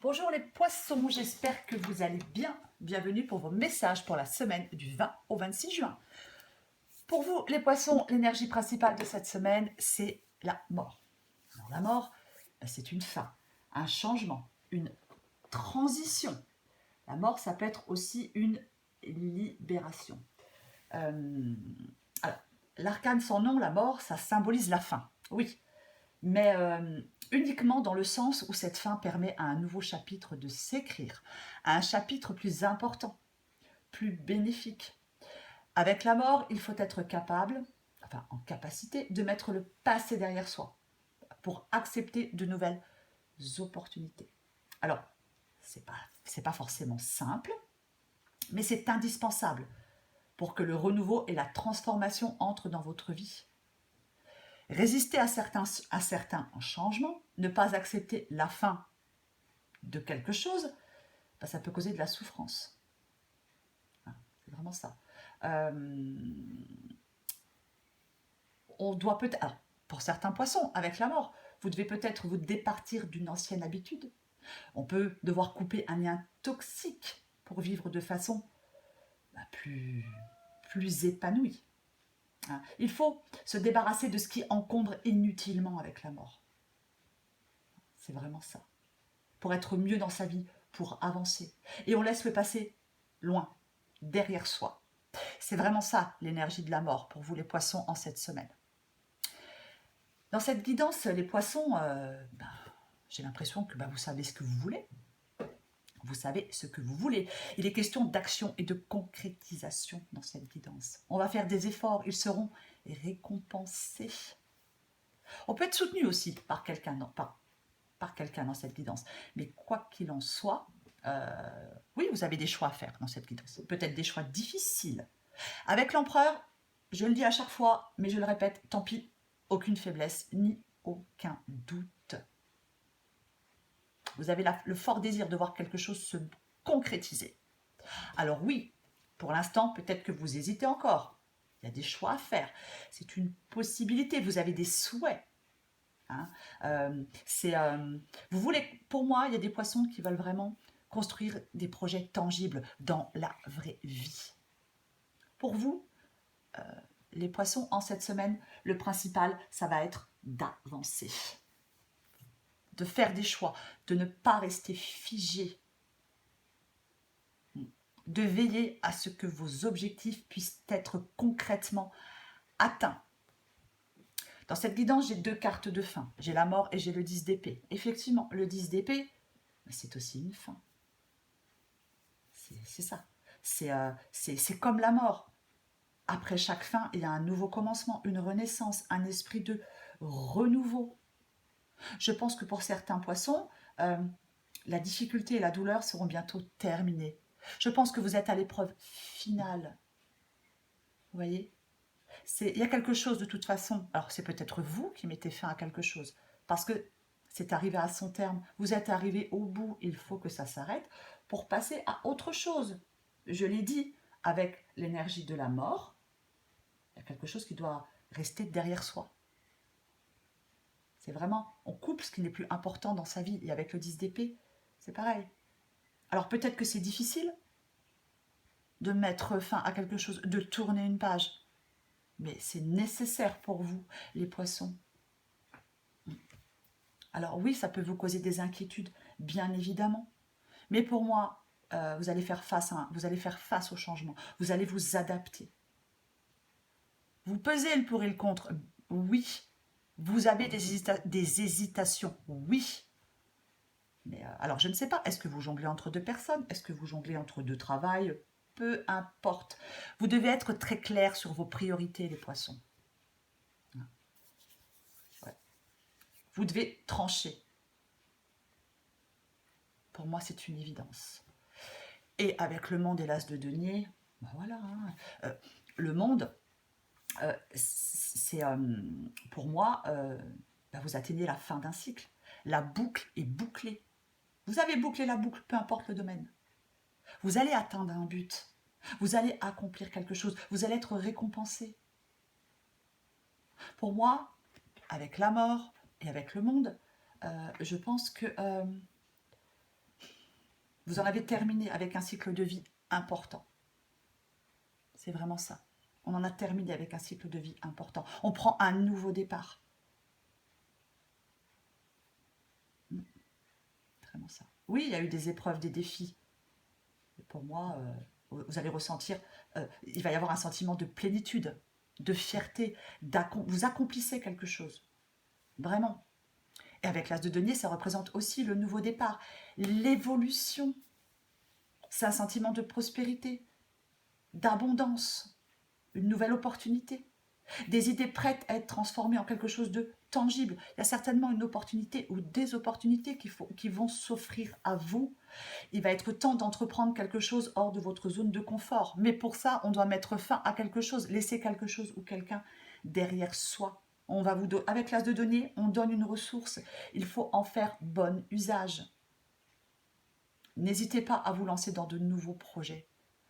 Bonjour les poissons, j'espère que vous allez bien. Bienvenue pour vos messages pour la semaine du 20 au 26 juin. Pour vous les poissons, l'énergie principale de cette semaine, c'est la mort. Alors la mort, c'est une fin, un changement, une transition. La mort, ça peut être aussi une libération. Alors, l'arcane sans nom, la mort, ça symbolise la fin, oui. Mais uniquement dans le sens où cette fin permet à un nouveau chapitre de s'écrire, à un chapitre plus important, plus bénéfique. Avec la mort, il faut être capable, enfin en capacité, de mettre le passé derrière soi pour accepter de nouvelles opportunités. Alors, c'est pas forcément simple, mais c'est indispensable pour que le renouveau et la transformation entrent dans votre vie. Résister à certains changements, ne pas accepter la fin de quelque chose, ça peut causer de la souffrance. C'est vraiment ça. On doit peut-être, pour certains poissons, avec la mort, vous devez peut-être vous départir d'une ancienne habitude. On peut devoir couper un lien toxique pour vivre de façon plus épanouie. Il faut se débarrasser de ce qui encombre inutilement avec la mort. C'est vraiment ça. Pour être mieux dans sa vie, pour avancer. Et on laisse le passé loin, derrière soi. C'est vraiment ça, l'énergie de la mort pour vous les poissons en cette semaine. Dans cette guidance, les poissons, j'ai l'impression que vous savez ce que vous voulez. Vous savez ce que vous voulez. Il est question d'action et de concrétisation dans cette guidance. On va faire des efforts, ils seront récompensés. On peut être soutenu aussi par quelqu'un, par quelqu'un dans cette guidance. Mais quoi qu'il en soit, oui, vous avez des choix à faire dans cette guidance. Peut-être des choix difficiles. Avec l'empereur, je le dis à chaque fois, mais je le répète, tant pis, aucune faiblesse, ni aucun doute. Vous avez le fort désir de voir quelque chose se concrétiser. Alors oui, pour l'instant, peut-être que vous hésitez encore. Il y a des choix à faire. C'est une possibilité. Vous avez des souhaits. Vous voulez, pour moi, il y a des poissons qui veulent vraiment construire des projets tangibles dans la vraie vie. Pour vous, les poissons en cette semaine, le principal, ça va être d'avancer, de faire des choix, de ne pas rester figé, de veiller à ce que vos objectifs puissent être concrètement atteints. Dans cette guidance, j'ai deux cartes de fin. J'ai la mort et j'ai le 10 d'épée. Effectivement, le 10 d'épée, c'est aussi une fin. C'est ça. C'est comme la mort. Après chaque fin, il y a un nouveau commencement, une renaissance, un esprit de renouveau. Je pense que pour certains poissons, la difficulté et la douleur seront bientôt terminées. Je pense que vous êtes à l'épreuve finale. Vous voyez ? Il y a quelque chose de toute façon. Alors c'est peut-être vous qui mettez fin à quelque chose. Parce que c'est arrivé à son terme. Vous êtes arrivé au bout. Il faut que ça s'arrête pour passer à autre chose. Je l'ai dit, avec l'énergie de la mort, il y a quelque chose qui doit rester derrière soi. C'est vraiment, on coupe ce qui n'est plus important dans sa vie. Et avec le 10 d'épée, c'est pareil. Alors peut-être que c'est difficile de mettre fin à quelque chose, de tourner une page. Mais c'est nécessaire pour vous, les poissons. Alors oui, ça peut vous causer des inquiétudes, bien évidemment. Mais pour moi, vous allez faire face au changement. Vous allez vous adapter. Vous pesez le pour et le contre. Oui. Vous avez des hésitations. Oui. Mais alors, je ne sais pas. Est-ce que vous jonglez entre deux personnes? Est-ce que vous jonglez entre deux travails? Peu importe. Vous devez être très clair sur vos priorités, les poissons. Ouais. Vous devez trancher. Pour moi, c'est une évidence. Et avec le monde et l'as de denier, voilà. Le monde, c'est pour moi, vous atteignez la fin d'un cycle. La boucle est bouclée. Vous avez bouclé la boucle, peu importe le domaine. Vous allez atteindre un but. Vous allez accomplir quelque chose. Vous allez être récompensé. Pour moi, avec la mort et avec le monde, je pense que Vous en avez terminé avec un cycle de vie important. C'est vraiment ça. On en a terminé avec un cycle de vie important. On prend un nouveau départ. Vraiment ça. Oui, il y a eu des épreuves, des défis. Et pour moi, vous allez ressentir, il va y avoir un sentiment de plénitude, de fierté, vous accomplissez quelque chose. Vraiment. Et avec l'as de denier, ça représente aussi le nouveau départ, l'évolution. C'est un sentiment de prospérité, d'abondance, une nouvelle opportunité. Des idées prêtes à être transformées en quelque chose de tangible. Il y a certainement une opportunité ou des opportunités qui vont s'offrir à vous. Il va être temps d'entreprendre quelque chose hors de votre zone de confort. Mais pour ça, on doit mettre fin à quelque chose, laisser quelque chose ou quelqu'un derrière soi. Avec l'as de denier, on donne une ressource. Il faut en faire bon usage. N'hésitez pas à vous lancer dans de nouveaux projets.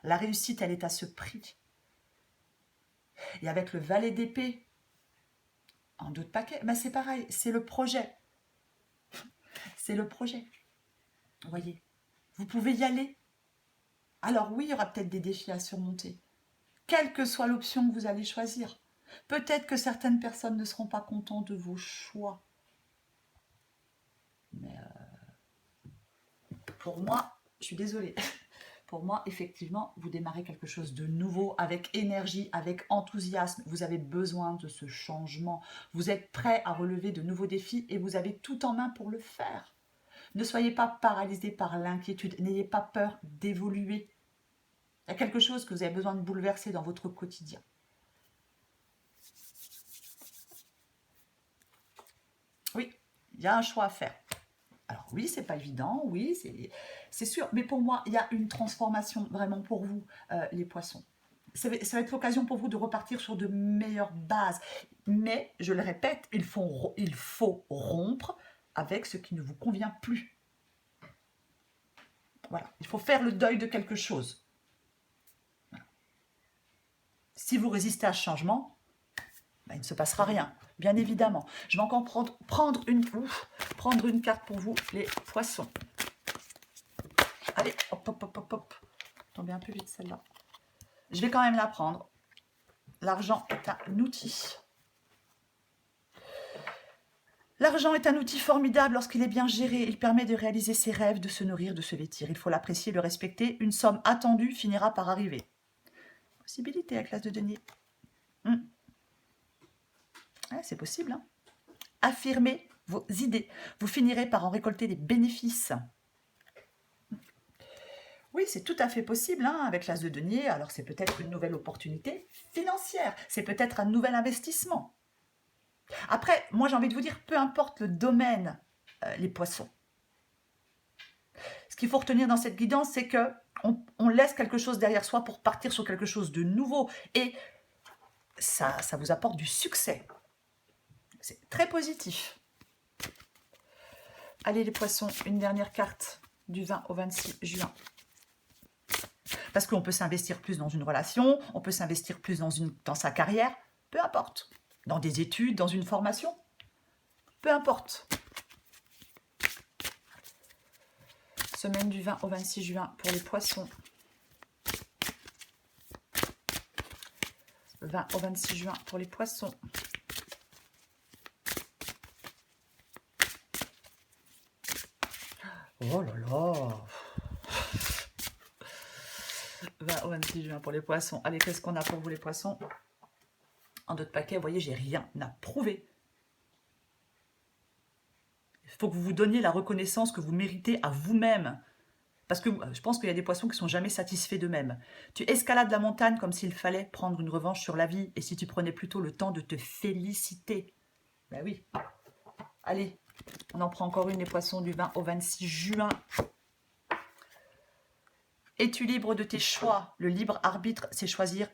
La réussite, elle est à ce prix. Et avec le valet d'épée, en d'autres paquets, ben c'est pareil, c'est le projet. C'est le projet. Vous voyez, vous pouvez y aller. Alors oui, il y aura peut-être des défis à surmonter. Quelle que soit l'option que vous allez choisir. Peut-être que certaines personnes ne seront pas contentes de vos choix. Mais pour moi, je suis désolée. Pour moi, effectivement, vous démarrez quelque chose de nouveau, avec énergie, avec enthousiasme. Vous avez besoin de ce changement. Vous êtes prêt à relever de nouveaux défis et vous avez tout en main pour le faire. Ne soyez pas paralysé par l'inquiétude. N'ayez pas peur d'évoluer. Il y a quelque chose que vous avez besoin de bouleverser dans votre quotidien. Oui, il y a un choix à faire. Alors oui, c'est pas évident, oui, c'est sûr, mais pour moi, il y a une transformation vraiment pour vous, les poissons. Ça va être l'occasion pour vous de repartir sur de meilleures bases. Mais, je le répète, il faut rompre avec ce qui ne vous convient plus. Voilà, il faut faire le deuil de quelque chose. Voilà. Si vous résistez à ce changement, ben, il ne se passera rien, bien évidemment. Je vais encore prendre une carte pour vous, les poissons. Allez, hop, hop, hop, hop, hop. Tombez un peu vite celle-là. Je vais quand même la prendre. L'argent est un outil. L'argent est un outil formidable lorsqu'il est bien géré. Il permet de réaliser ses rêves, de se nourrir, de se vêtir. Il faut l'apprécier, le respecter. Une somme attendue finira par arriver. Possibilité avec l'as de denier. Ouais, c'est possible. Hein. Affirmez vos idées. Vous finirez par en récolter des bénéfices. Oui, c'est tout à fait possible hein, avec l'as de denier. Alors, c'est peut-être une nouvelle opportunité financière. C'est peut-être un nouvel investissement. Après, moi, j'ai envie de vous dire, peu importe le domaine, les poissons. Ce qu'il faut retenir dans cette guidance, c'est que on laisse quelque chose derrière soi pour partir sur quelque chose de nouveau. Et ça vous apporte du succès. C'est très positif. Allez, les poissons, une dernière carte du 20 au 26 juin. Parce qu'on peut s'investir plus dans une relation, on peut s'investir plus dans sa carrière, peu importe. Dans des études, dans une formation, peu importe. Semaine du 20 au 26 juin pour les poissons. 20 au 26 juin pour les poissons. Oh là là. 20 au 26 juin pour les poissons. Allez, qu'est-ce qu'on a pour vous les poissons? En d'autres paquets, vous voyez, j'ai rien à prouver. Il faut que vous vous donniez la reconnaissance que vous méritez à vous-même. Parce que je pense qu'il y a des poissons qui ne sont jamais satisfaits d'eux-mêmes. Tu escalades la montagne comme s'il fallait prendre une revanche sur la vie. Et si tu prenais plutôt le temps de te féliciter. Ben oui. Allez, on en prend encore une, les poissons, du 20 au 26 juin. Es-tu libre de tes choix? Le libre arbitre, c'est choisir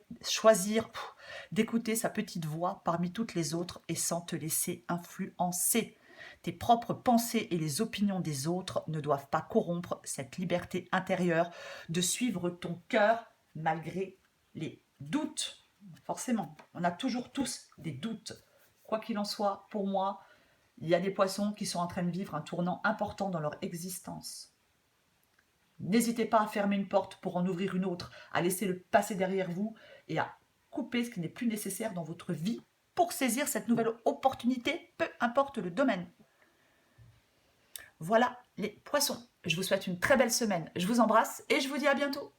d'écouter sa petite voix parmi toutes les autres et sans te laisser influencer. Tes propres pensées et les opinions des autres ne doivent pas corrompre cette liberté intérieure de suivre ton cœur malgré les doutes. Forcément, on a toujours tous des doutes. Quoi qu'il en soit, pour moi, il y a des poissons qui sont en train de vivre un tournant important dans leur existence. N'hésitez pas à fermer une porte pour en ouvrir une autre, à laisser le passé derrière vous et à couper ce qui n'est plus nécessaire dans votre vie pour saisir cette nouvelle opportunité, peu importe le domaine. Voilà les poissons. Je vous souhaite une très belle semaine. Je vous embrasse et je vous dis à bientôt.